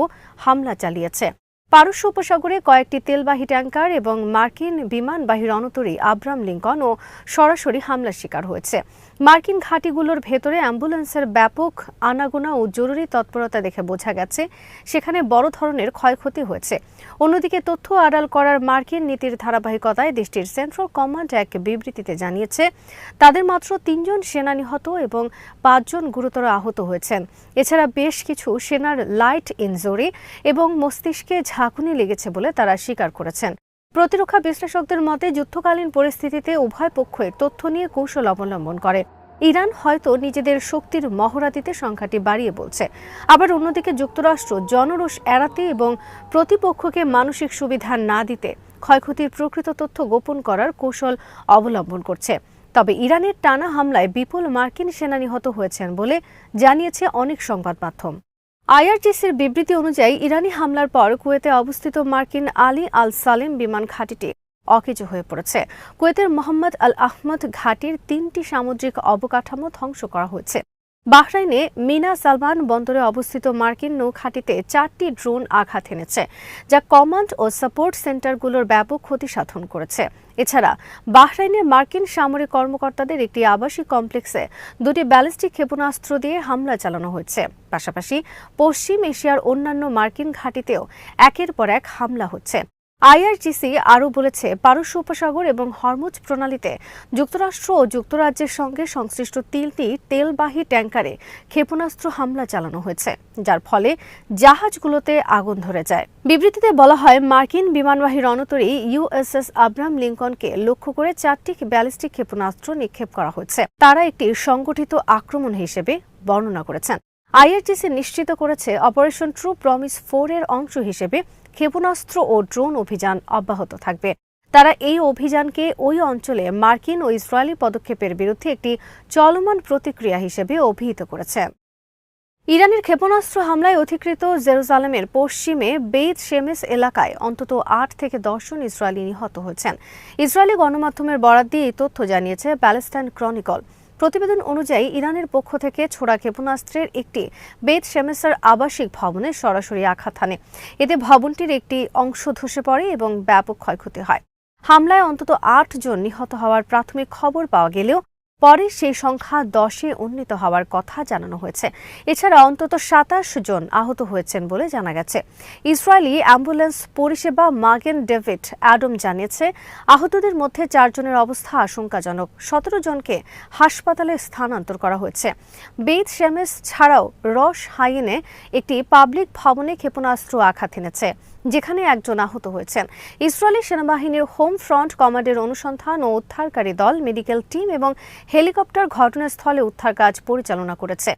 Speaker 2: হামলা চালিয়েছে। পারস্য উপসাগরে কয়েকটি তেলবাহী ট্যাঙ্কার এবং মার্কিন বিমানবাহী রণতরী আব্রাহাম লিঙ্কনও সরাসরি হামলার শিকার হয়েছে। মার্কিন ঘাঁটিগুলোর ভেতরে অ্যাম্বুলেন্সের ব্যাপক আনাগোনা ও জরুরি তৎপরতা দেখে বোঝা গেছে সেখানে বড় ধরনের ক্ষয়ক্ষতি হয়েছে। অন্যদিকে তথ্য আড়াল করার মার্কিন নীতির ধারাবাহিকতায় দেশটির সেন্ট্রাল কমান্ড এক বিবৃতিতে জানিয়েছে, তাদের মাত্র 3 জন সেনা নিহত এবং 5 জন গুরুতর আহত হয়েছেন। এছাড়া বেশ কিছু সেনার লাইট ইনজুরি এবং মস্তিষ্কে ঝাঁকুনি লেগেছে বলে তারা স্বীকার করেছেন। প্রতিরক্ষা বিশ্লেষকদের মতে, যুদ্ধকালীন পরিস্থিতিতে উভয় পক্ষই তথ্য নিয়ে কৌশল অবলম্বন করে। ইরান হয়তো নিজেদের শক্তির মহড়া দিতে সংখ্যাটি বাড়িয়ে বলছে, আবার অন্যদিকে যুক্তরাষ্ট্র জনরোষ এড়াতে এবং প্রতিপক্ষকে মানসিক সুবিধা না দিতে ক্ষয়ক্ষতির প্রকৃত তথ্য গোপন করার কৌশল অবলম্বন করছে। তবে ইরানের টানা হামলায় বিপুল মার্কিন সেনা নিহত হয়েছেন বলে জানিয়েছে অনেক সংবাদ মাধ্যম। আইআরজিসির বিবৃতি অনুযায়ী ইরানি হামলার পর কুয়েতে অবস্থিত মার্কিন আলী আল সালেম বিমান ঘাঁটিটি অকেজো হয়ে পড়েছে। কুয়েতের মোহাম্মদ আল আহমদ ঘাঁটির 3টি সামুদ্রিক অবকাঠামো ধ্বংস করা হয়েছে। বাহরাইনে মিনা সালমান বন্দরে অবস্থিত মার্কিন নৌঘাঁটিতে 4টি ড্রোন আঘাত এনেছে, যা কমান্ড ও সাপোর্ট সেন্টারগুলোর ব্যাপক ক্ষতি সাধন করেছে। এছাড়া বাহরাইনে মার্কিন সামরিক কর্মকর্তাদের একটি আবাসিক কমপ্লেক্সে 2টি ব্যালিস্টিক ক্ষেপণাস্ত্র দিয়ে হামলা চালানো হয়েছে। পাশাপাশি পশ্চিম এশিয়ার অন্যান্য মার্কিন ঘাঁটিতেও একের পর এক হামলা হচ্ছে। আইআরজিসি আরও বলেছে, পারস্য উপসাগর এবং হরমুজ প্রণালীতে যুক্তরাষ্ট্র ও যুক্তরাজ্যের সঙ্গে সংশ্লিষ্ট 3টি তেলবাহী ট্যাঙ্কারে ক্ষেপণাস্ত্র হামলা চালানো হয়েছে, যার ফলে জাহাজগুলোতে আগুন ধরে যায়। বিবৃতিতে বলা হয়, মার্কিন বিমানবাহী রণতরী ইউএসএস আব্রাহাম লিঙ্কনকে লক্ষ্য করে 4টি ব্যালিস্টিক ক্ষেপণাস্ত্র নিক্ষেপ করা হয়েছে। তারা একটি সংগঠিত আক্রমণ হিসেবে বর্ণনা করেছেন। আইআরজিসি নিশ্চিত করেছে, অপারেশন ট্রু প্রমিস 4 এর অংশ হিসেবে ক্ষেপণাস্ত্র ও ড্রোন অভিযান অব্যাহত থাকবে। তারা এই অভিযানকে ওই অঞ্চলে মার্কিন ও ইসরায়েলি পদক্ষেপের বিরুদ্ধে একটি চলমান প্রতিক্রিয়া হিসেবে অভিহিত করেছে। ইরানের ক্ষেপণাস্ত্র হামলায় অধিকৃত জেরুজালেমের পশ্চিমে বেইত শেমেস এলাকায় অন্তত 8 থেকে 10 জন ইসরায়েলি নিহত হয়েছেন। ইসরায়েলি গণমাধ্যমের বরাত দিয়ে এই তথ্য জানিয়েছে প্যালেস্টাইন ক্রনিকল। প্রতিবেদন অনুযায়ী, ইরানের পক্ষ থেকে ছোড়া ক্ষেপণাস্ত্রের একটি বেত শেমেসের আবাসিক ভবনে সরাসরি আঘাত হানে। এতে ভবনটির একটি অংশ ধসে পড়ে এবং ব্যাপক ক্ষয়ক্ষতি হয়। হামলায় অন্তত 8 জন নিহত হওয়ার প্রাথমিক খবর পাওয়া গেলেও পরে সেই সংখ্যা 10-এ উন্নীত হওয়ার কথা জানানো হয়েছে। এছাড়া অন্তত 27 জন আহত হয়েছেন বলে জানা গেছে। ইসরায়েলি অ্যাম্বুলেন্স পরিষেবা মাগেন ডেভিড অ্যাডম জানিয়েছে, আহতদের মধ্যে 4 জনের অবস্থা আশঙ্কাজনক। 17 জনকে হাসপাতালে স্থানান্তর করা হয়েছে। বেইত শেমেস ছাড়াও রস হাইনে একটি পাবলিক ভবনে ক্ষেপণাস্ত্র আঘাত এনেছে, যেখানে 1 জন আহত হয়েছেন। ইসরায়েলি সেনাবাহিনীর হোম ফ্রন্ট কমান্ডের অনুসন্ধান ও উদ্ধারকারী দল, মেডিকেল টিম এবং হেলিকপ্টার ঘটনাস্থলে উদ্ধার কাজ পরিচালনা করেছে।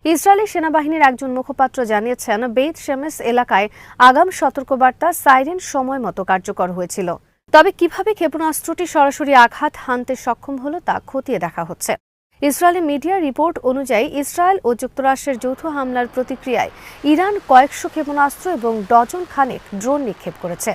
Speaker 2: ইসরায়েলি সেনাবাহিনীর একজন মুখপাত্র জানিয়েছেন, বেইত শেমেস এলাকায় আগাম সতর্কবার্তা সাইরেন সময় মতো কার্যকর হয়েছিল। তবে কিভাবে ক্ষেপণাস্ত্রটি সরাসরি আঘাত হানতে সক্ষম হলো তা খতিয়ে দেখা হচ্ছে। ইসরায়েলি মিডিয়ার রিপোর্ট অনুযায়ী, ইসরায়েল ও যুক্তরাষ্ট্রের যৌথ হামলার প্রতিক্রিয়ায় ইরান কয়েকশো ক্ষেপণাস্ত্র এবং ডজন খানেক ড্রোন নিক্ষেপ করেছে।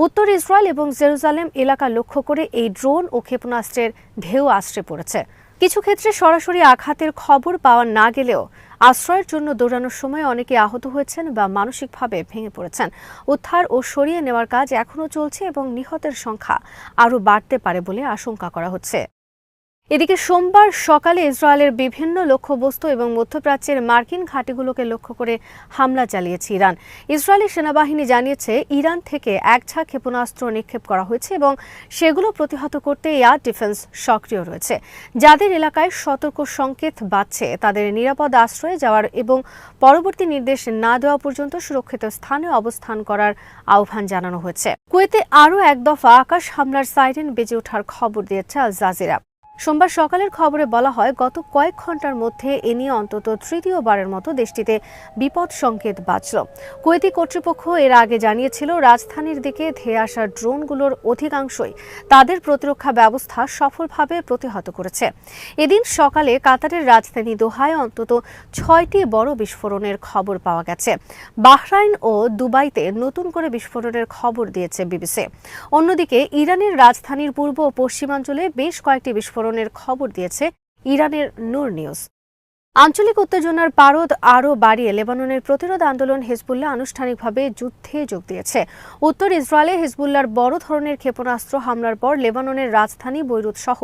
Speaker 2: উত্তর ইসরায়েল এবং জেরুজালেম এলাকা লক্ষ্য করে এই ড্রোন ও ক্ষেপণাস্ত্রের ঢেউ আছড়ে পড়েছে। কিছু ক্ষেত্রে সরাসরি আঘাতের খবর পাওয়া না গেলেও আশ্রয়ের জন্য দৌড়ানোর সময় অনেকে আহত হয়েছেন বা মানসিকভাবে ভেঙে পড়েছেন। উদ্ধার ও সরিয়ে নেওয়ার কাজ এখনও চলছে এবং নিহতের সংখ্যা আরও বাড়তে পারে বলে আশঙ্কা করা হচ্ছে। এদিকে সোমবার সকালে ইসরায়েলের বিভিন্ন লক্ষ্যবস্তু এবং মধ্যপ্রাচ্যের মার্কিন ঘাঁটিগুলোকে লক্ষ্য করে হামলা চালিয়েছে ইরান। ইসরায়েলি সেনাবাহিনী জানিয়েছে, ইরান থেকে 1 ঝাঁক ক্ষেপণাস্ত্র নিক্ষেপ করা হয়েছে এবং সেগুলো প্রতিহত করতে এয়ার ডিফেন্স সক্রিয় রয়েছে। যাদের এলাকায় সতর্ক সংকেত বাজছে তাদের নিরাপদ আশ্রয়ে যাওয়ার এবং পরবর্তী নির্দেশ না দেওয়া পর্যন্ত সুরক্ষিত স্থানে অবস্থান করার আহ্বান জানানো হয়েছে। কুয়েতে আরও 1 দফা আকাশ হামলার সাইরেন বেজে ওঠার খবর দিয়েছে আল জাজিরা। সোমবার সকালের খবরে বলা হয়, গত কয়েক ঘন্টার মধ্যে এ নিয়ে অন্তত তৃতীয়বারের মতো দেশটিতে বিপদ সংকেত বাজল। কুয়েতি কর্তৃপক্ষ এর আগে জানিয়েছিল, রাজধানীর দিকে ধেয়ে আসা ড্রোনগুলোর অধিকাংশই তাদের প্রতিরক্ষা ব্যবস্থা সফলভাবে প্রতিহত করেছে। এদিন সকালে কাতারের রাজধানী দোহায় অন্তত 6টি বড় বিস্ফোরণের খবর পাওয়া গেছে। বাহরাইন ও দুবাইতে নতুন করে বিস্ফোরণের খবর দিয়েছে বিবিসি। অন্যদিকে ইরানের রাজধানীর পূর্ব ও পশ্চিমাঞ্চলে বেশ কয়েকটি বিস্ফোরণের খবর দিয়েছে ইরানের নূর নিউজ। আঞ্চলিক উত্তেজনার পারদ আরও বাড়িয়ে লেবাননের প্রতিরোধ আন্দোলন হিজবুল্লাহ আনুষ্ঠানিকভাবে যুদ্ধে যোগ দিয়েছে। উত্তর ইসরায়েলে হিজবুল্লাহর বড় ধরনের ক্ষেপণাস্ত্র হামলার পর লেবাননের রাজধানী বৈরুত সহ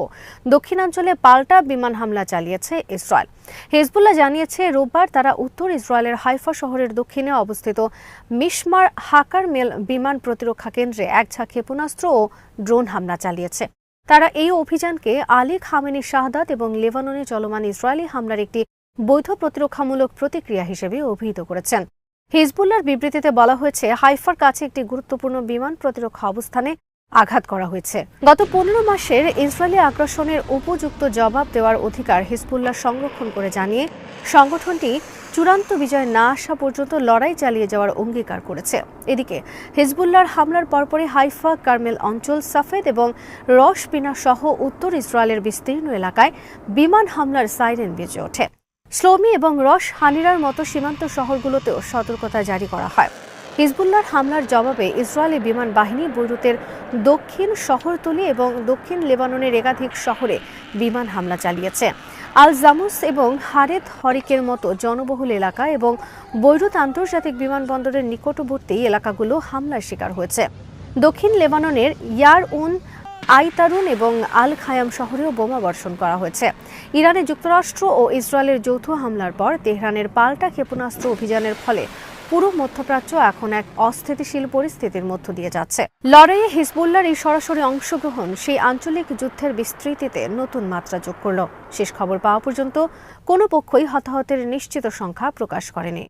Speaker 2: দক্ষিণাঞ্চলে পাল্টা বিমান হামলা চালিয়েছে ইসরায়েল। হিজবুল্লাহ জানিয়েছে, রোববার তারা উত্তর ইসরায়েলের হাইফা শহরের দক্ষিণে অবস্থিত মিশমার হাকারমেল বিমান প্রতিরক্ষা কেন্দ্রে 1 ঝাঁক ক্ষেপণাস্ত্র ও ড্রোন হামলা চালিয়েছে। তারা এই অভিযানকে আলী খামেনির শাহাদাত এবং লেবাননে চলমান ইসরায়েলি হামলার একটি বৈধ প্রতিরক্ষামূলক প্রতিক্রিয়া হিসেবে অভিহিত করেছেন। হিজবুল্লাহর বিবৃতিতে বলা হয়েছে, হাইফার কাছে একটি গুরুত্বপূর্ণ বিমান প্রতিরক্ষা অবস্থানে আঘাত করা হয়েছে। গত 15 মাসের ইসরায়েলি আগ্রাসনের উপযুক্ত জবাব দেওয়ার অধিকার হিজবুল্লাহ সংরক্ষণ করে জানিয়ে সংগঠনটি চূড়ান্ত বিজয় না আসা পর্যন্ত লড়াই চালিয়ে যাওয়ার অঙ্গীকার করেছে। এদিকে হিজবুল্লাহর হামলার পরপরই হাইফা, কারমেল অঞ্চল, সাফেদ এবং রশ পিনা সহ উত্তর ইসরায়েলের বিস্তীর্ণ এলাকায় বিমান হামলার সাইরেন বেজে ওঠে। শ্লোমি এবং রশ হানিরার মতো সীমান্ত শহরগুলোতেও সতর্কতা জারি করা হয়। হিজবুল্লাহর হামলার জবাবে ইসরায়েলি বিমান বাহিনী বৈরুতের দক্ষিণ শহরতলি এবং দক্ষিণ লেবাননের একাধিক শহরে বিমান হামলা চালিয়েছে। আল জামুস এবং হারেত হরিকের মতো জনবহুল এলাকা এবং বৈরুত আন্তর্জাতিক বিমানবন্দরের নিকটবর্তী এলাকাগুলো হামলার শিকার হয়েছে। দক্ষিণ লেবাননের ইয়ার-উন আইতারুন এবং আল খায়াম শহরেও বোমা বর্ষণ করা হয়েছে। ইরানে যুক্তরাষ্ট্র ও ইসরায়েলের যৌথ হামলার পর তেহরানের পাল্টা ক্ষেপণাস্ত্র অভিযানের ফলে পুরো মধ্যপ্রাচ্য এখন এক অস্থিতিশীল পরিস্থিতির মধ্য দিয়ে যাচ্ছে। লড়াইয়ে হিজবুল্লাহর এই সরাসরি অংশগ্রহণ সেই আঞ্চলিক যুদ্ধের বিস্তৃতিতে নতুন মাত্রা যোগ করল। শেষ খবর পাওয়া পর্যন্ত কোনো পক্ষই হতাহতের নিশ্চিত সংখ্যা প্রকাশ করেনি।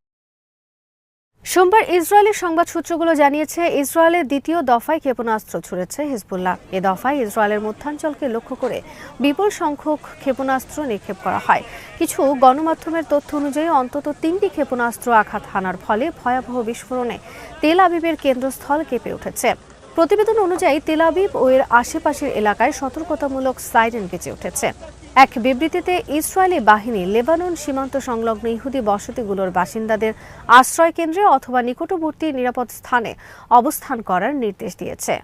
Speaker 2: সোমবার ইসরায়েলের সংবাদ সূত্রগুলো জানিয়েছে, ইসরায়েলের দ্বিতীয় দফায় ক্ষেপণাস্ত্র ছুড়েছে হিজবুল্লাহ। এ দফায় ইসরায়েলের মধ্যাঞ্চলকে লক্ষ্য করে বিপুল সংখ্যক ক্ষেপণাস্ত্র নিক্ষেপ করা হয়। কিছু গণমাধ্যমের তথ্য অনুযায়ী অন্তত 3টি ক্ষেপণাস্ত্র আঘাত হানার ফলে ভয়াবহ বিস্ফোরণে তেল আবিবের কেন্দ্রস্থল কেঁপে উঠেছে। প্রতিবেদন অনুযায়ী তেল আবিব ও এর আশেপাশের এলাকায় সতর্কতামূলক সাইরেন বেজে উঠেছে। এক বিবৃতিতে ইসরায়েলি বাহিনী লেবানন সীমান্ত সংলগ্ন ইহুদি বসতিগুলোর বাসিন্দাদের আশ্রয় কেন্দ্রে অথবা নিকটবর্তী নিরাপদ স্থানে অবস্থান করার নির্দেশ দিয়েছে।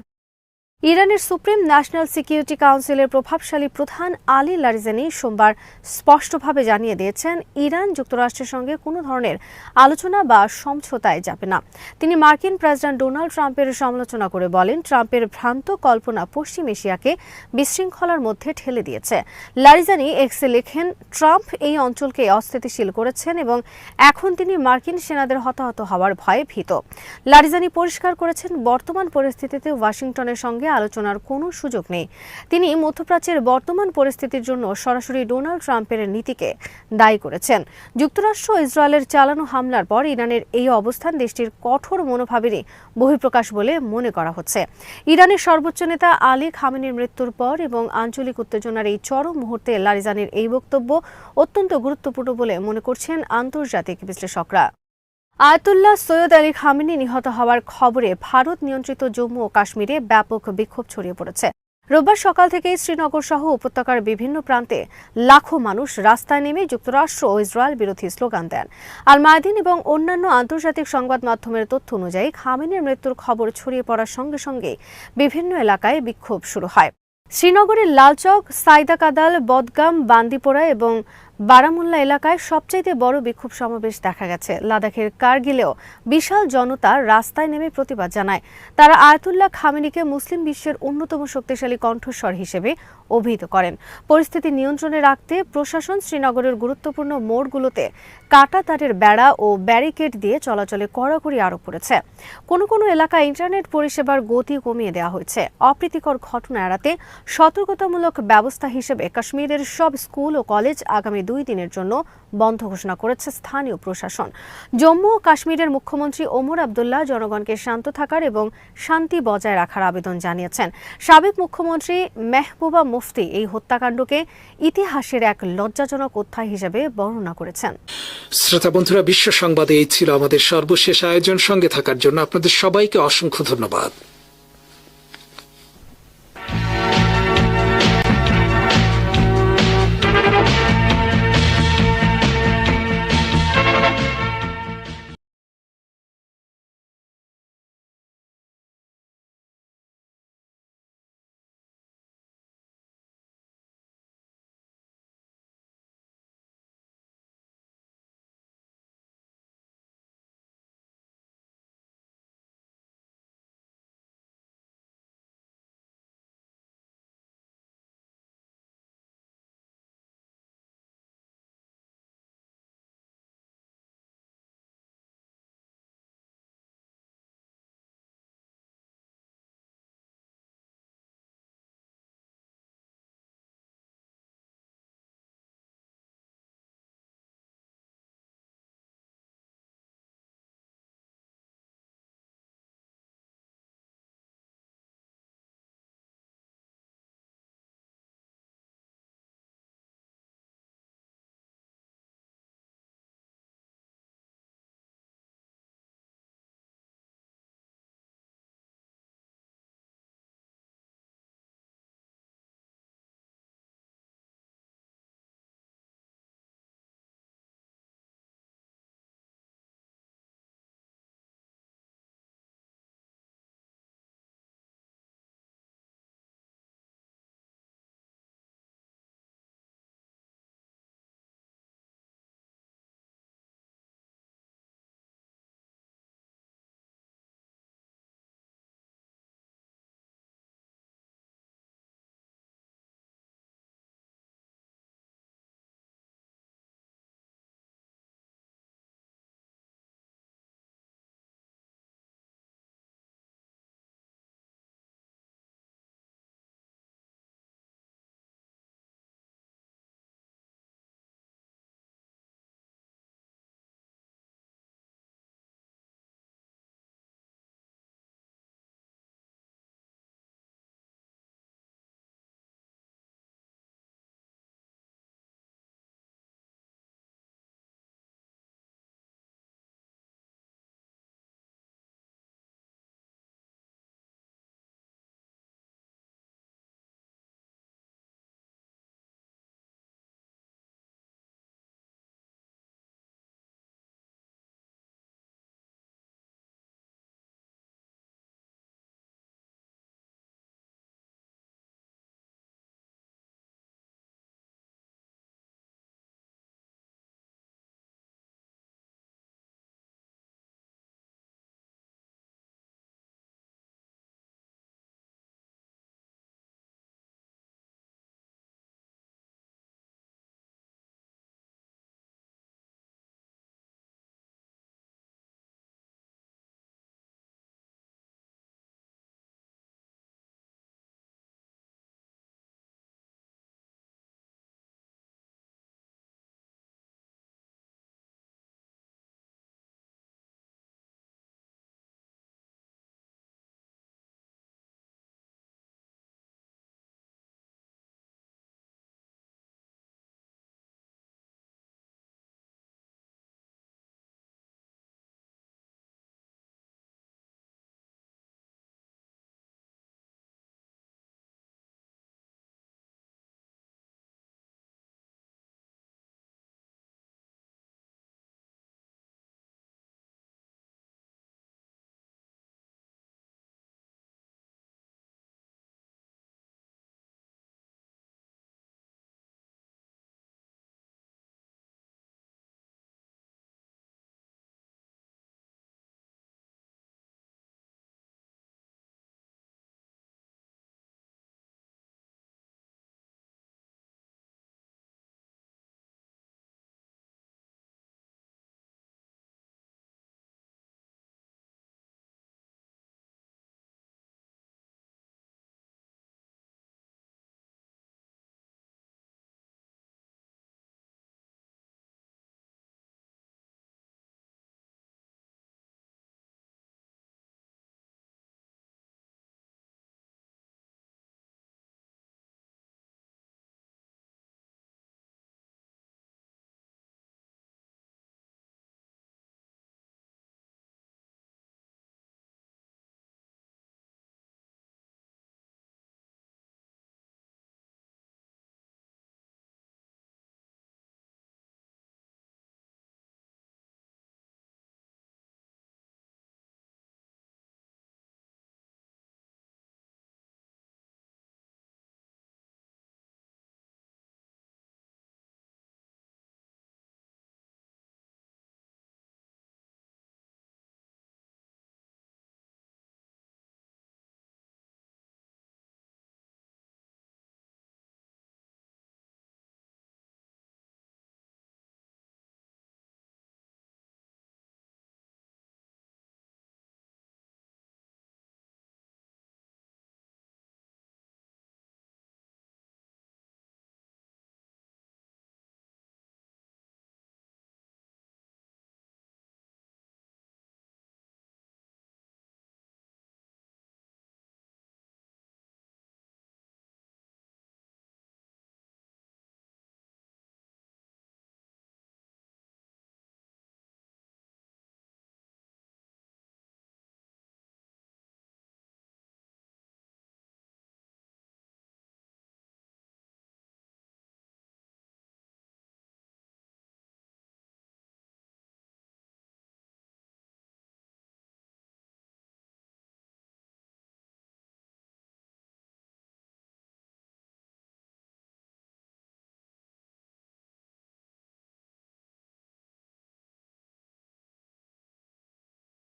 Speaker 2: ইরানের সুপ্রিম ন্যাশনাল সিকিউরিটি কাউন্সিলের প্রভাবশালী প্রধান আলী লারিজানি সোমবার স্পষ্টভাবে জানিয়ে দিয়েছেন, ইরান যুক্তরাষ্ট্রের সঙ্গে কোনো ধরনের আলোচনা বা সমঝোতায় যাবে না। তিনি মার্কিন প্রেসিডেন্ট ডোনাল্ড ট্রাম্পের সমালোচনা করে বলেন, ট্রাম্পের ভ্রান্ত কল্পনা পশ্চিম এশিয়াকে বিশৃঙ্খলার মধ্যে ঠেলে দিয়েছে। লারিজানি এক্সে লেখেন, ট্রাম্প এই অঞ্চলকে অস্থিতিশীল করেছেন এবং এখন তিনি মার্কিন সেনাদের হতাহত হওয়ার ভয়ে ভীত। লারিজানি পরিষ্কার করেছেন, বর্তমান পরিস্থিতিতে ওয়াশিংটনের সঙ্গে আলোচনার কোনো সুযোগ নেই। তিনি মধ্যপ্রাচ্যের বর্তমান পরিস্থিতির জন্য সরাসরি ডোনাল্ড ট্রাম্পের নীতিকে দায়ী করেছেন। যুক্তরাষ্ট্র ও ইসরায়েলের চালানো হামলার পর ইরানের এই অবস্থান দেশটির কঠোর মনোভাবেরই বহিঃপ্রকাশ বলে মনে করা হচ্ছে। ইরানের সর্বোচ্চ নেতা আলী খামেনির মৃত্যুর পর এবং আঞ্চলিক উত্তেজনার এই চরম মুহূর্তে লারিজানির এই বক্তব্য অত্যন্ত গুরুত্বপূর্ণ বলে মনে করছেন আন্তর্জাতিক বিশ্লেষকরা। আয়াতুল্লাহ সৈয়দ আলী খামেনি নিহত হওয়ার খবরে ভারত নিয়ন্ত্রিত জম্মু ও কাশ্মীরে ব্যাপক বিক্ষোভ ছড়িয়ে পড়েছে। রোববার সকাল থেকেই শ্রীনগর সহ উপত্যকার বিভিন্ন প্রান্তে লাখো মানুষ রাস্তায় নেমে যুক্তরাষ্ট্র ও ইসরায়েল বিরোধী স্লোগান দেন। আল মায়াদিন এবং অন্যান্য আন্তর্জাতিক সংবাদ মাধ্যমের তথ্য অনুযায়ী খামেনির মৃত্যুর খবর ছড়িয়ে পড়ার সঙ্গে সঙ্গে বিভিন্ন এলাকায় বিক্ষোভ শুরু হয়। শ্রীনগরের লালচক, সাইদা কাদাল, বদগাম, বান্দিপোরা এবং বারামুল্লা এলাকায় সবচাইতে বড় বিক্ষোভ সমাবেশ দেখা গেছে। লাদাখের কারগিলেও বিশাল জনতা রাস্তায় নেমে প্রতিবাদ জানায়। তারা আয়াতুল্লাহ খামেনিকে মুসলিম বিশ্বের অন্যতম শক্তিশালী কণ্ঠস্বর হিসেবে অভিহিত করেন। পরিস্থিতি নিয়ন্ত্রণে রাখতে প্রশাসন শ্রীনগরের গুরুত্বপূর্ণ মোড়গুলোতে কাটা তারের বেড়া ও ব্যারিকেড দিয়ে চলাচলে কড়াকড়ি আরোপ করেছে। কোনো কোনো এলাকায় ইন্টারনেট পরিষেবার গতি কমিয়ে দেওয়া হয়েছে। অপ্রীতিকর ঘটনা এড়াতে সতর্কতামূলক ব্যবস্থা হিসেবে কাশ্মীরের সব স্কুল ও কলেজ আগামী 2 দিনের জন্য বন্ধ ঘোষণা করেছে স্থানীয় প্রশাসন। জম্মু ও কাশ্মীরের মুখ্যমন্ত্রী ওমর আবদুল্লাহ জনগণকে শান্ত থাকার এবং শান্তি বজায় রাখার আবেদন জানিয়েছেন। সাবেক মুখ্যমন্ত্রী মেহবুবা মুফতি এই হত্যাকাণ্ডকে ইতিহাসের এক লজ্জাজনক অধ্যায় হিসেবে বর্ণনা করেছেন।
Speaker 1: শ্রোতা বন্ধুরা, বিশ্ব সংবাদে এই ছিল আমাদের সর্বশেষ আয়োজন। সঙ্গে থাকার জন্য আপনাদের সবাইকে অসংখ্য ধন্যবাদ।